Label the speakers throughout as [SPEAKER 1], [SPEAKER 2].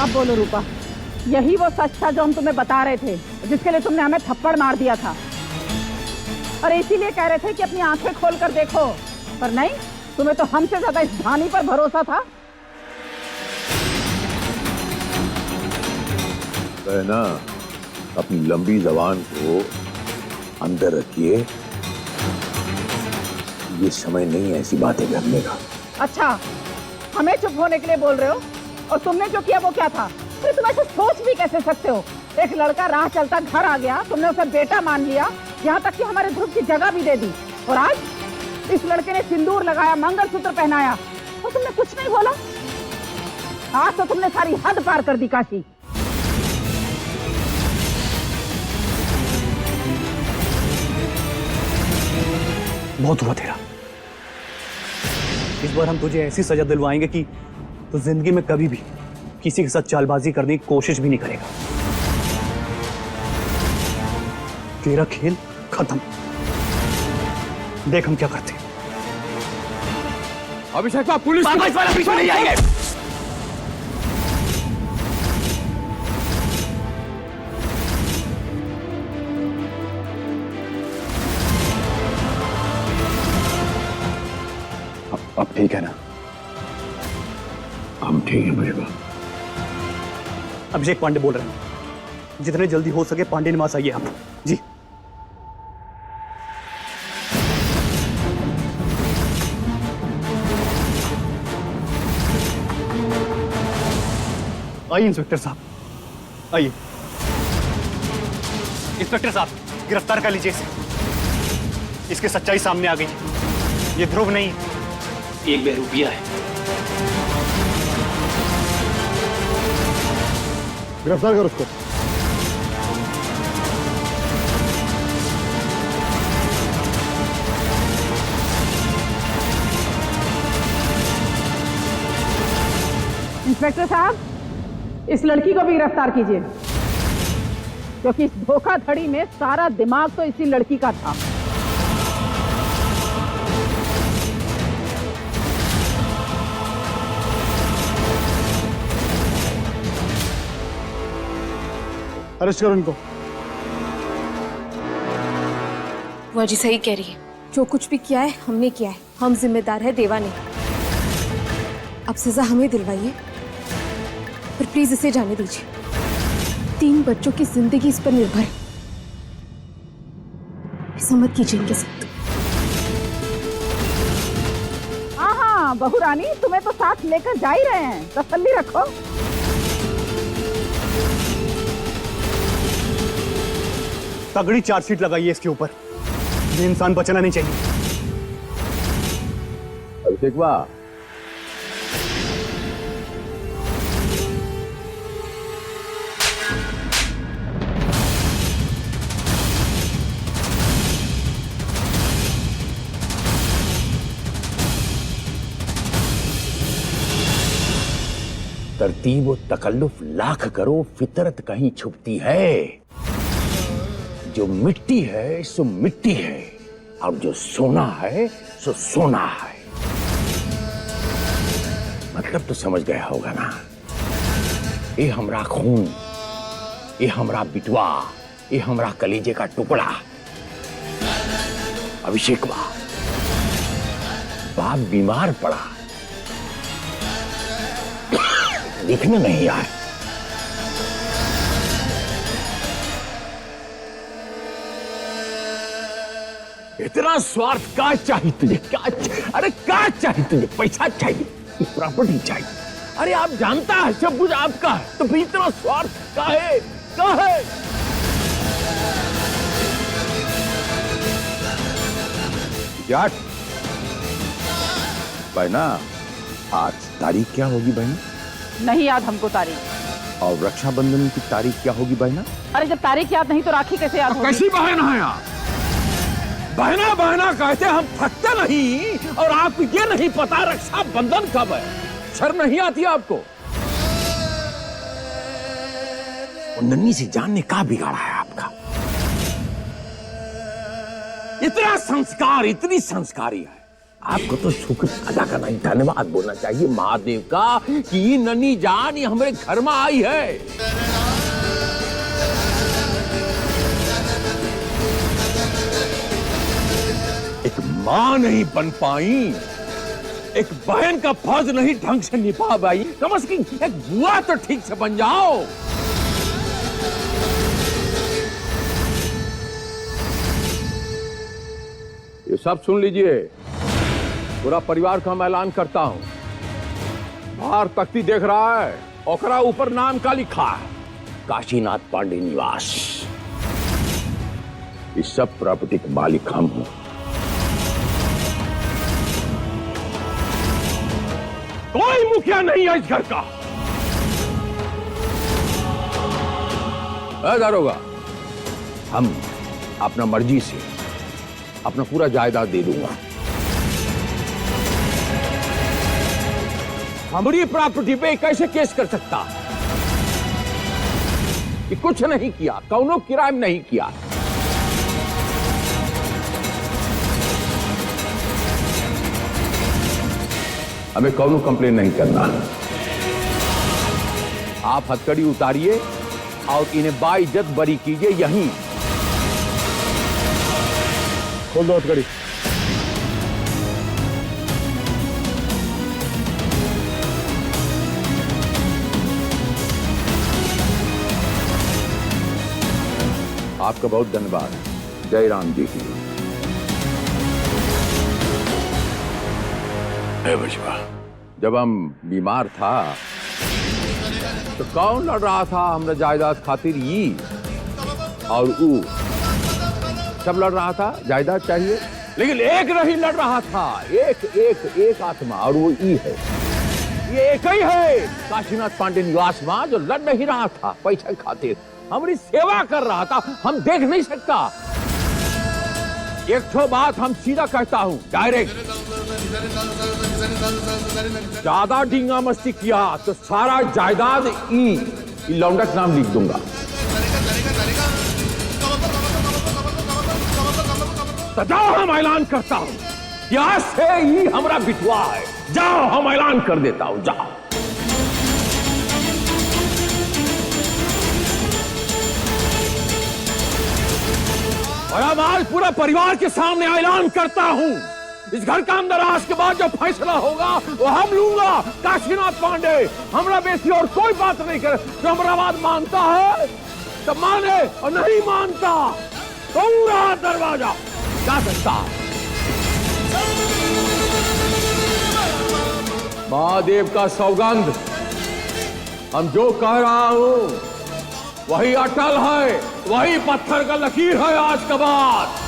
[SPEAKER 1] अब बोलो रूपा, यही वो सच था जो हम तुम्हें बता रहे थे, जिसके लिए तुमने हमें थप्पड़ मार दिया था, और इसीलिए कह रहे थे कि अपनी आंखें खोल कर देखो, पर नहीं, तुम्हें तो हमसे ज्यादा इस धानी पर भरोसा था।
[SPEAKER 2] बहना, अपनी लंबी जबान को अंदर रखिए, ये समय नहीं है ऐसी बातें करने का।
[SPEAKER 1] अच्छा, हमें चुप होने के लिए बोल रहे हो, और तुमने जो किया वो क्या था? फिर तुम ऐसे सोच भी कैसे सकते हो? एक लड़का राह चलता घर आ गया, तुमने उसे बेटा मान लिया, यहाँ तक कि हमारे ध्रुव की जगह भी दे दी, और आज इस लड़के ने सिंदूर लगाया, मंगलसूत्र पहनाया, और तुमने कुछ नहीं बोला। आज तो तुमने सारी हद पार कर दी काशी।
[SPEAKER 3] बहुत हुआ तेरा। इस बार हम तुझे ऐसी सजा दिलवाएंगे कि तू जिंदगी में कभी भी किसी के साथ चालबाजी करने की कोशिश भी नहीं करेगा। तेरा खेल खत्म। देख हम क्या करते हैं।
[SPEAKER 2] अभिषेक बाबू, पुलिस
[SPEAKER 3] वाला पीछे नहीं जाएंगे।
[SPEAKER 2] अब ठीक है ना? हम ठीक है मेरे बाप।
[SPEAKER 3] अभिषेक पांडे बोल रहे हैं, जितने जल्दी हो सके पांडे निवास आइए आप। जी आइए इंस्पेक्टर साहब, आइए। इंस्पेक्टर साहब, गिरफ्तार कर लीजिए इसे। इसकी सच्चाई सामने आ गई। ये ध्रुव नहीं, एक बेरूपिया है।
[SPEAKER 2] गिरफ्तार कर उसको।
[SPEAKER 1] इंस्पेक्टर साहब, इस लड़की को भी गिरफ्तार कीजिए, क्योंकि इस धोखाधड़ी में सारा दिमाग तो इसी लड़की का था।
[SPEAKER 3] अरेस्ट करो इनको।
[SPEAKER 4] वो जी सही कह रही है, जो कुछ भी किया है हमने किया है, हम जिम्मेदार है, देवा नहीं। अब सजा हमें दिलवाइए, पर प्लीज इसे जाने दीजिए। 3 बच्चों की जिंदगी इस पर निर्भर है। ऐसा मत कीजिए इनके साथ।
[SPEAKER 1] हाँ, बहू रानी, तुम्हें तो साथ लेकर जा ही रहे हैं, तसल्ली रखो।
[SPEAKER 3] तगड़ी चार्जशीट लगाइए इसके ऊपर। ये इंसान बचना नहीं चाहिए।
[SPEAKER 2] अभिषेक बाबू, तरतीब और तकल्लुफ लाख करो, फितरत कहीं छुपती है। जो मिट्टी है सो मिट्टी है, और जो सोना है सो सोना है। मतलब तो समझ गया होगा ना? ये हमरा खून, ये हमरा बिटवा, ये हमरा कलेजे का टुकड़ा अभिषेक बाप बीमार पड़ा, दिखने नहीं आए। इतना स्वार्थ का चाहिए तुझे? अरे क्या चाहिए तुझे? पैसा चाहिए, प्रॉपर्टी चाहिए। अरे आप जानता है सब कुछ आपका है, तो फिर इतना स्वार्थ का है? जाट बहना, आज तारीख क्या होगी बहना?
[SPEAKER 1] नहीं याद हमको तारीख।
[SPEAKER 2] और रक्षाबंधन की तारीख क्या होगी बहना?
[SPEAKER 1] अरे जब तारीख याद नहीं तो राखी कैसे याद होगी?
[SPEAKER 2] कैसी बहना है आप? बहना बहना कहते हम थकते नहीं, और आपको ये नहीं पता रक्षाबंधन कब है? शर्म नहीं आती आपको? नन्ही से जान ने क्या बिगाड़ा है आपका? इतना संस्कार, इतनी संस्कारी है, आपको तो शुक्र अदा करना, धन्यवाद बोलना चाहिए महादेव का कि ननी जान ये हमारे घर में आई है। एक मां नहीं बन पाई, एक बहन का फर्ज नहीं ढंग से निभा पाई, कम से कम एक बुआ तो ठीक से बन जाओ। ये सब सुन लीजिए, पूरा परिवार का मैं ऐलान करता हूं। बाहर तख्ती देख रहा है, ओकरा ऊपर नाम का लिखा है, काशीनाथ पांडे निवास। इस सब प्रॉपर्टी के मालिक हम हूं। कोई मुखिया नहीं है इस घर का। दारोगा, हम अपना मर्जी से अपना पूरा जायदाद दे दूंगा। हमारी प्रॉपर्टी पे कैसे केस कर सकता कि कुछ नहीं किया, कौनो क्राइम नहीं किया। हमें कौनो कंप्लेन नहीं करना। आप हथकड़ी उतारिए और इन्हें बाइज्जत बरी कीजिए यहीं। खोल दो हथकड़ी। आपका बहुत धन्यवाद जय राम जी की। बचवा, जब हम बीमार था तो कौन लड़ रहा था हमरा जायदाद खातिर? ये और ऊ सब लड़ रहा था, जायदाद चाहिए, लेकिन एक नहीं लड़ रहा था, एक आत्मा, और वो ई है। ये एक ही है काशीनाथ पांडे निवास मां, जो लड़ नहीं रहा था पैसा खातिर, हमारी सेवा कर रहा था। हम देख नहीं सकता। एक तो बात हम सीधा कहता हूं, डायरेक्ट, ज्यादा डींगा मस्ती किया तो सारा जायदाद ई लौंडा का नाम लिख दूंगा। तो जाओ, हम ऐलान करता हूं कि आज से ही हमारा बिटवा है। जाओ, हम ऐलान कर देता हूं, जाओ। और अब आज पूरा परिवार के सामने ऐलान करता हूं, इस घर का अंदर आज के बाद जो फैसला होगा वो हम लूंगा। काशीनाथ पांडे हमरा बेसी और कोई बात नहीं करे। जो हमारा बात मानता है तो माने, और नहीं मानता पूरा दरवाजा जा सकता। महादेव का सौगंध, हम जो कह रहा हूं वही अटल है, वही पत्थर का लकीर है आज के बाद।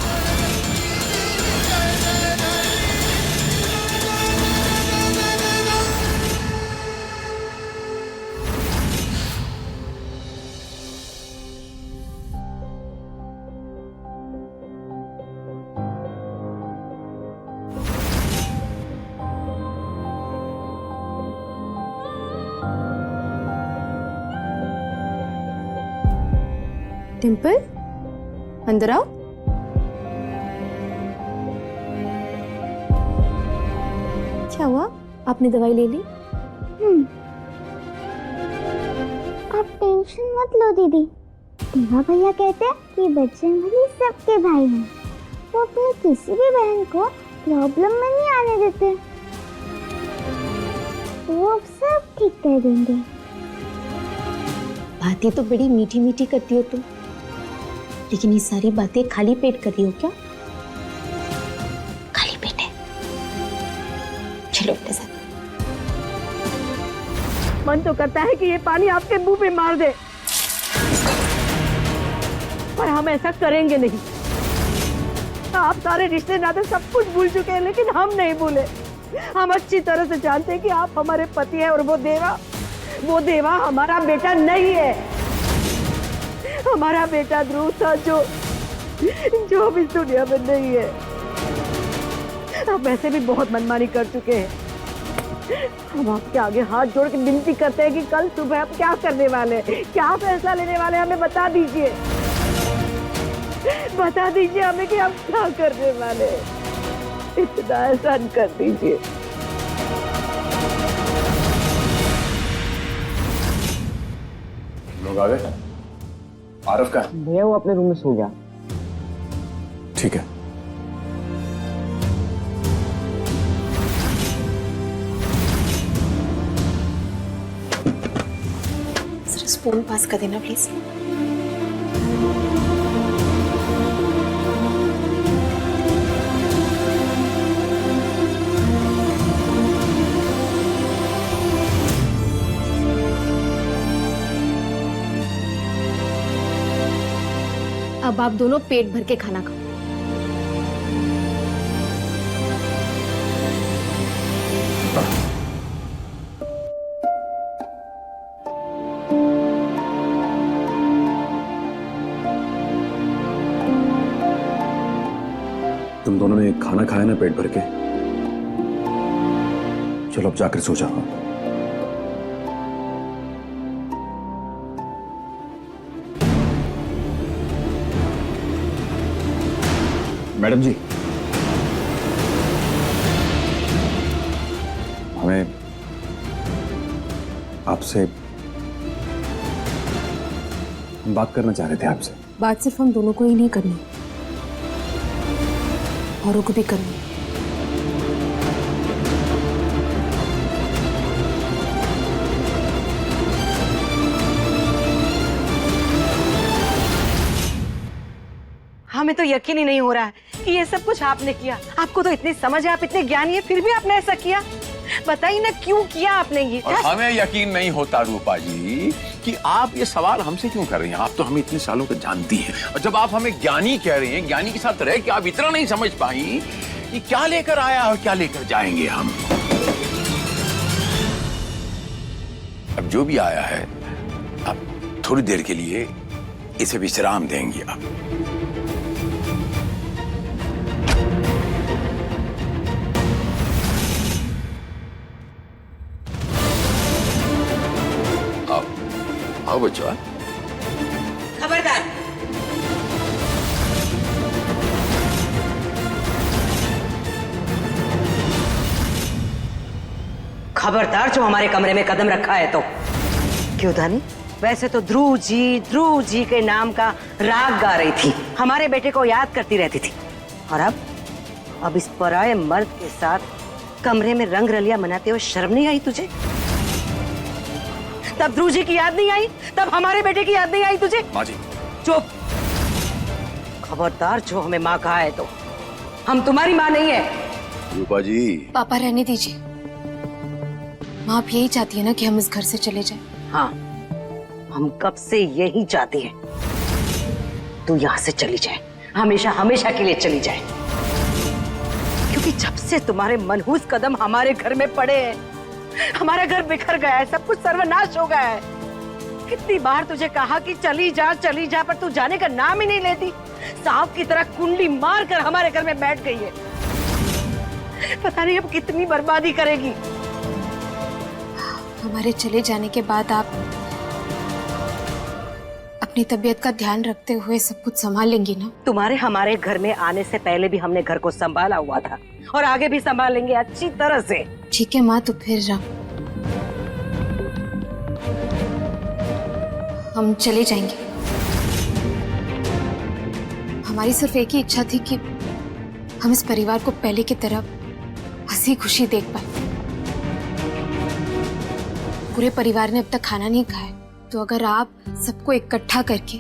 [SPEAKER 4] टिम्पल, अंदर आओ। क्या हुआ? आपने दवाई ले ली?
[SPEAKER 5] आप टेंशन मत लो दीदी। देवा भैया कहते हैं कि बजरंगबली सबके भाई हैं। वो अपनी किसी भी बहन को प्रॉब्लम में नहीं आने देते। वो सब ठीक कर देंगे।
[SPEAKER 6] बातें तो बड़ी मीठी मीठी करती हो तुम, लेकिन ये सारी बातें खाली पेट कर रही हो क्या? खाली पेट है। चलो अपने साथ।
[SPEAKER 1] मन तो करता है कि ये पानी आपके मुंह पे मार दे, पर हम ऐसा करेंगे नहीं। आप सारे रिश्ते नाते सब कुछ भूल चुके हैं, लेकिन हम नहीं भूले। हम अच्छी तरह से जानते हैं कि आप हमारे पति हैं और वो देवा हमारा बेटा नहीं है। हमारा बेटा ध्रुव था जो अब इस दुनिया में नहीं है। आप वैसे भी बहुत मनमानी कर चुके हैं। हम आपके आगे हाथ जोड़ के विनती करते हैं कि कल सुबह आप क्या करने वाले, क्या फैसला लेने वाले, हमें बता दीजिए। बता दीजिए हमें कि आप क्या करने वाले। इतना एहसान कर दीजिए।
[SPEAKER 3] लोग आ गए? आरफ का?
[SPEAKER 7] भैया वो अपने रूम में सो गया।
[SPEAKER 3] ठीक है।
[SPEAKER 4] जरा स्पून पास कर देना प्लीज। अब आप दोनों पेट भर के खाना खाओ।
[SPEAKER 3] तुम दोनों ने खाना खाया ना पेट भर के? चलो अब जाकर सो जाओ। मैडम जी, हमें आपसे हम बात करना चाह रहे थे आपसे।
[SPEAKER 4] बात सिर्फ हम दोनों को ही नहीं करनी, औरों को भी करनी।
[SPEAKER 8] हमें तो यकीन ही नहीं हो रहा है कि ये सब कुछ आपने किया। आपको तो इतनी समझ है, आप इतने ज्ञानी है, फिर भी आपने ऐसा किया। बताइए ना क्यों किया आपने ये?
[SPEAKER 2] और हमें यकीन नहीं होता रूपा जी कि आप ये सवाल हमसे क्यों कर रही हैं। आप तो हमें इतने सालों से जानती हैं, और जब आप हमें ज्ञानी कह रहे हैं, ज्ञानी के साथ रह के आप इतना नहीं समझ पाई कि क्या लेकर आया और क्या लेकर जाएंगे हम। अब जो भी आया है, अब थोड़ी देर के लिए इसे विश्राम देंगे। अब आओ बच्चों।
[SPEAKER 8] खबरदार, खबरदार जो हमारे कमरे में कदम रखा है तो। क्यों धानी? वैसे तो ध्रुव जी के नाम का राग गा रही थी, हमारे बेटे को याद करती रहती थी। और अब इस पराये मर्द के साथ कमरे में रंग रलिया मनाते हुए शर्म नहीं आई तुझे? तब ध्रुव जी की याद नहीं आई, तब हमारे बेटे की याद नहीं आई तुझे?
[SPEAKER 2] माँ जी
[SPEAKER 8] चुप। खबरदार जो हमें माँ कहा है तो। हम तुम्हारी माँ नहीं है।
[SPEAKER 2] रूपा जी,
[SPEAKER 4] पापा रहने दीजिए। माँ आप यही चाहती है ना कि हम इस घर से चले जाएं?
[SPEAKER 8] हाँ, हम कब से यही चाहते हैं, तू यहाँ से चली जाए, हमेशा हमेशा के लिए चली जाए। क्योंकि जब से तुम्हारे मनहूस कदम हमारे घर में पड़े हैं, हमारा घर बिखर गया है, सब कुछ सर्वनाश हो गया है। कितनी बार तुझे कहा कि चली जा, पर तू जाने का नाम ही नहीं लेती। सांप की तरह कुंडली मार कर हमारे घर में बैठ गई है। पता नहीं अब कितनी बर्बादी करेगी।
[SPEAKER 4] हमारे चले जाने के बाद आप अपनी तबीयत का ध्यान रखते हुए सब कुछ संभाल लेंगी ना?
[SPEAKER 8] तुम्हारे हमारे घर में आने से पहले भी हमने घर को संभाला हुआ था, और आगे भी संभालेंगे अच्छी तरह से।
[SPEAKER 4] ठीक है माँ, तो फिर हम चले जाएंगे। हमारी सिर्फ एक ही इच्छा थी कि हम इस परिवार को पहले की तरह हंसी खुशी देख पाए। पूरे परिवार ने अब तक खाना नहीं खाया, तो अगर आप सबको इकट्ठा करके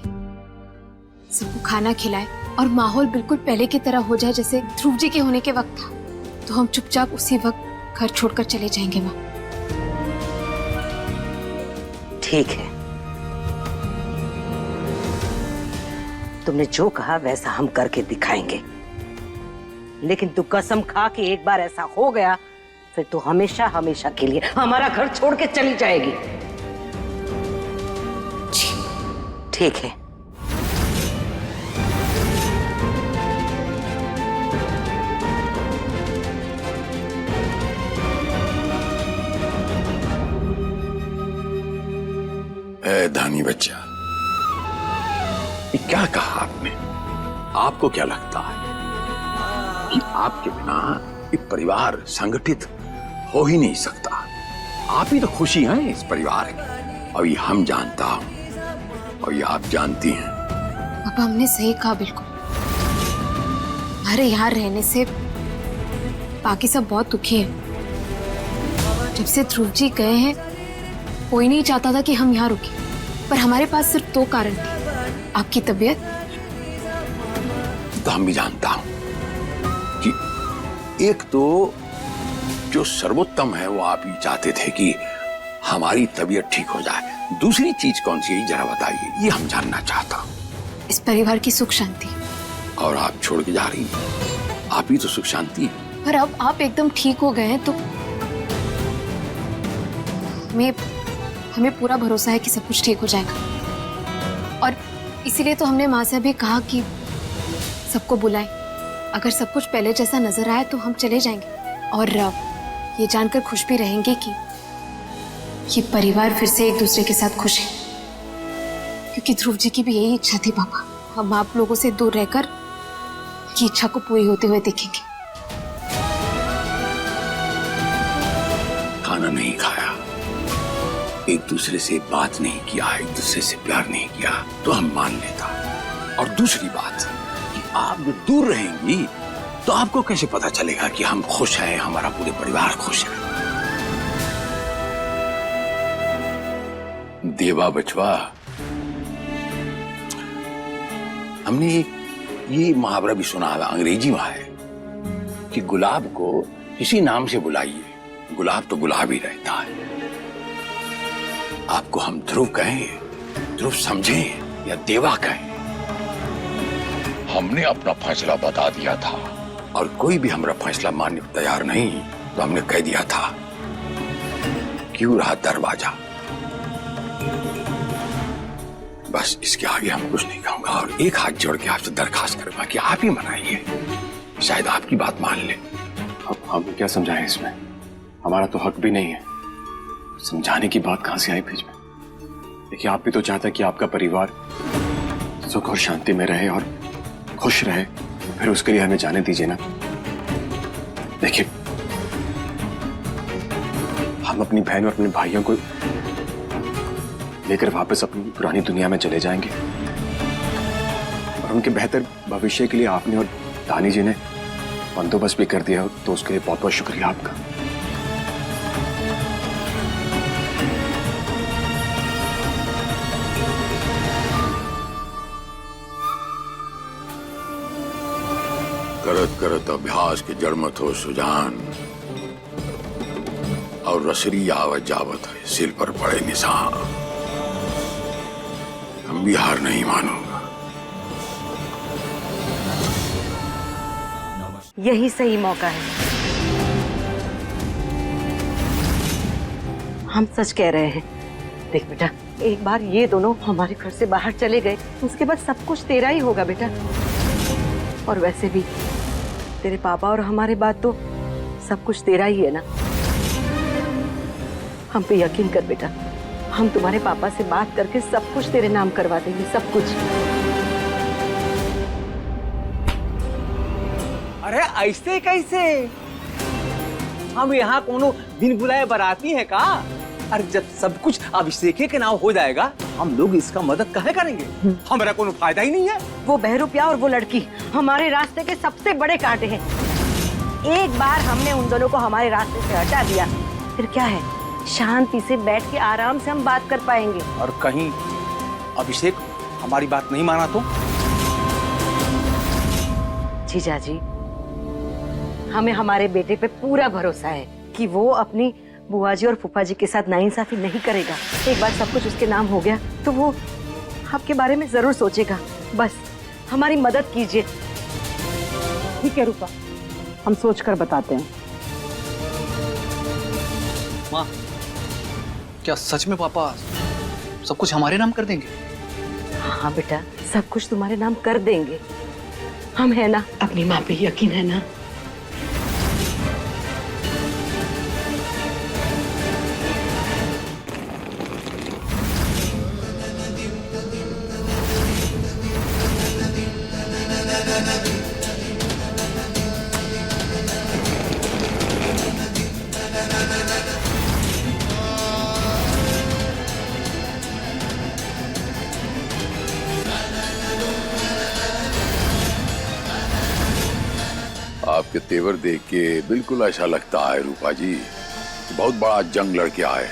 [SPEAKER 4] सबको खाना खिलाए और माहौल बिल्कुल पहले की तरह हो जाए जैसे ध्रुव जी के होने के वक्त था, तो हम चुपचाप उसी वक्त घर छोड़कर चले जाएंगे माँ।
[SPEAKER 8] ठीक है, तुमने जो कहा वैसा हम करके दिखाएंगे। लेकिन तू कसम खा कि एक बार ऐसा हो गया फिर तू हमेशा हमेशा के लिए हमारा घर छोड़ के चली जाएगी। ठीक है।
[SPEAKER 2] ए धानी बच्चा, ये क्या कहा आपने? आपको क्या लगता है कि आपके बिना एक परिवार संगठित हो ही नहीं सकता। आप ही तो खुशी हैं इस परिवार की, और ये हम जानता हूं और ये आप जानती हैं।
[SPEAKER 4] पापा हमने सही कहा, बिल्कुल। हमारे यहाँ रहने से बाकी सब बहुत दुखी हैं। जब से ध्रुव जी गए हैं कोई नहीं चाहता था कि हम यहाँ रुके, पर हमारे पास सिर्फ 2 कारण थे, आपकी तबीयत।
[SPEAKER 2] तो हम भी जानता हूं कि एक तो जो सर्वोत्तम है वो आप ही चाहते थे कि हमारी तबीयत ठीक हो जाए। दूसरी चीज कौन सी है जरा बताइए, ये हम जानना चाहता हूं।
[SPEAKER 4] इस परिवार की सुख शांति।
[SPEAKER 2] और आप छोड़ के जा रही हैं, आप ही तो सुख शांति है।
[SPEAKER 4] पर अब आप एकदम ठीक हो गए हैं तो हमें पूरा भरोसा है कि सब कुछ ठीक हो जाएगा। और इसीलिए तो हमने माँ से भी कहा कि सबको बुलाएं। अगर सब कुछ पहले जैसा नजर आए तो हम चले जाएंगे, और ये जानकर खुश भी रहेंगे कि ये परिवार फिर से एक दूसरे के साथ खुश है। क्योंकि ध्रुव जी की भी यही इच्छा थी पापा, हम आप लोगों से दूर रहकर ये इच्छा को पूरी होते हुए देखेंगे।
[SPEAKER 2] खाना नहीं खाया, एक दूसरे से बात नहीं किया, एक दूसरे से प्यार नहीं किया तो हम मान लेता। और दूसरी बात कि आप जो दूर रहेंगी तो आपको कैसे पता चलेगा कि हम खुश हैं, हमारा पूरे परिवार खुश है। देवा बचवा, हमने ये मुहावरा भी सुना है, अंग्रेजी में है कि गुलाब को किसी नाम से बुलाइए, गुलाब तो गुलाब ही रहता है। आपको हम ध्रुव कहें, ध्रुव समझें या देवा कहें, हमने अपना फैसला बता दिया था। और कोई भी हमारा फैसला मानने को तैयार नहीं तो हमने कह दिया था क्यों रहा दरवाजा। बस इसके आगे हम कुछ नहीं कहूंगा, और एक हाथ जोड़ के आपसे दरखास्त करूंगा कि आप ही मनाइए, शायद आपकी बात मान ले।
[SPEAKER 7] हम क्या समझाएं इसमें, हमारा तो हक भी नहीं है। समझाने की बात कहां से आई बीच में? देखिए, आप भी तो चाहते हैं कि आपका परिवार सुख और शांति में रहे और खुश रहे, फिर उसके लिए हमें जाने दीजिए ना। देखिए, हम अपनी बहन और अपने भाइयों को लेकर वापस अपनी पुरानी दुनिया में चले जाएंगे, और उनके बेहतर भविष्य के लिए आपने और दानी जी ने बंदोबस्त भी कर दिया, तो उसके लिए बहुत बहुत शुक्रिया आपका।
[SPEAKER 2] करत करत अभ्यास के जड़मत हो सुजान, और रसरी आवत जावत है सिर पर पड़े निशान। हम भी हार नहीं मानूंगा।
[SPEAKER 8] यही सही मौका है। हम सच कह रहे हैं। देख बेटा, एक बार ये दोनों हमारे घर से बाहर चले गए, उसके बाद सब कुछ तेरा ही होगा बेटा। और वैसे भी तेरे पापा और हमारे बाद तो सब कुछ तेरा ही है ना। हम पे यकीन कर बेटा, हम तुम्हारे पापा से बात करके सब कुछ तेरे नाम करवा देंगे, सब कुछ।
[SPEAKER 3] अरे ऐसे कैसे? हम यहाँ कोनो दिन बुलाए बराती है का? अरे जब सब कुछ अभिषेक के नाम हो जाएगा, हम लोग इसका मदद काहे करेंगे? हमारा कोनो फायदा ही नहीं है।
[SPEAKER 8] वो बहरूपिया और वो लड़की हमारे रास्ते के सबसे बड़े कांटे हैं। एक बार हमने उन दोनों को हमारे रास्ते से हटा दिया, फिर क्या है, शांति से बैठ के आराम से हम बात कर पाएंगे।
[SPEAKER 3] और कहीं अभिषेक हमारी बात नहीं माना तो?
[SPEAKER 8] जीजा जी, हमें हमारे बेटे पे पूरा भरोसा है कि वो अपनी बुआ जी और फूफा जी के साथ नाइंसाफी नहीं करेगा। एक बार सब कुछ उसके नाम हो गया तो वो आपके बारे में जरूर सोचेगा। बस हमारी मदद कीजिए।
[SPEAKER 1] ठीक है रूपा, हम सोच कर बताते हैं।
[SPEAKER 3] माँ, क्या सच में पापा सब कुछ हमारे नाम कर देंगे?
[SPEAKER 8] हाँ बेटा, सब कुछ तुम्हारे नाम कर देंगे। हम है ना, अपनी माँ पे यकीन है ना।
[SPEAKER 2] आपके तेवर देख के बिल्कुल ऐसा लगता है रूपा जी, बहुत बड़ा जंग लड़के आए।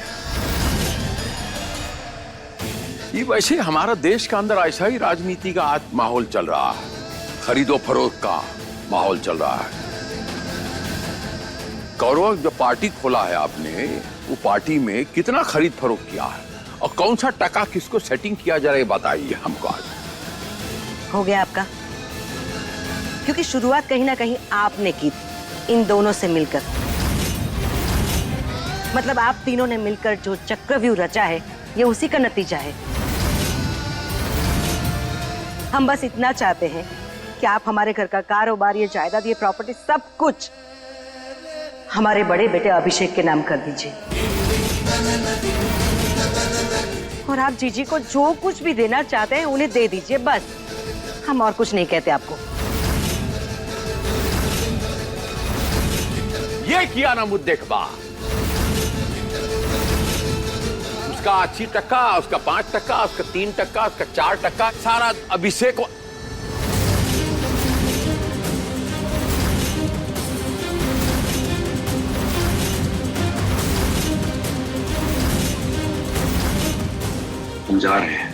[SPEAKER 2] ये वैसे हमारा देश का अंदर ऐसा ही राजनीति का आज माहौल चल रहा है, खरीदो फरोख्त का माहौल चल रहा है। कौरव जो पार्टी खोला है आपने, वो पार्टी में कितना खरीद फरोख्त किया है और कौन सा टका किसको सेटिंग किया जा रहा है, बताइए हमको आज।
[SPEAKER 8] हो गया आपका, क्योंकि शुरुआत कहीं ना कहीं आपने की थी, इन दोनों से मिलकर। मतलब आप तीनों ने मिलकर जो चक्रव्यूह रचा है, ये उसी का नतीजा है। हम बस इतना चाहते हैं कि आप हमारे घर का कारोबार, ये जायदाद, ये प्रॉपर्टी, सब कुछ हमारे बड़े बेटे अभिषेक के नाम कर दीजिए। और आप जीजी को जो कुछ भी देना चाहते हैं उन्हें दे दीजिए, बस। हम और कुछ नहीं कहते आपको।
[SPEAKER 2] ये किया ना मुद्दे के बाद, उसका 80%, उसका 5%, उसका 3%, उसका 4%, सारा अभिषेक को।
[SPEAKER 7] हम जा रहे हैं।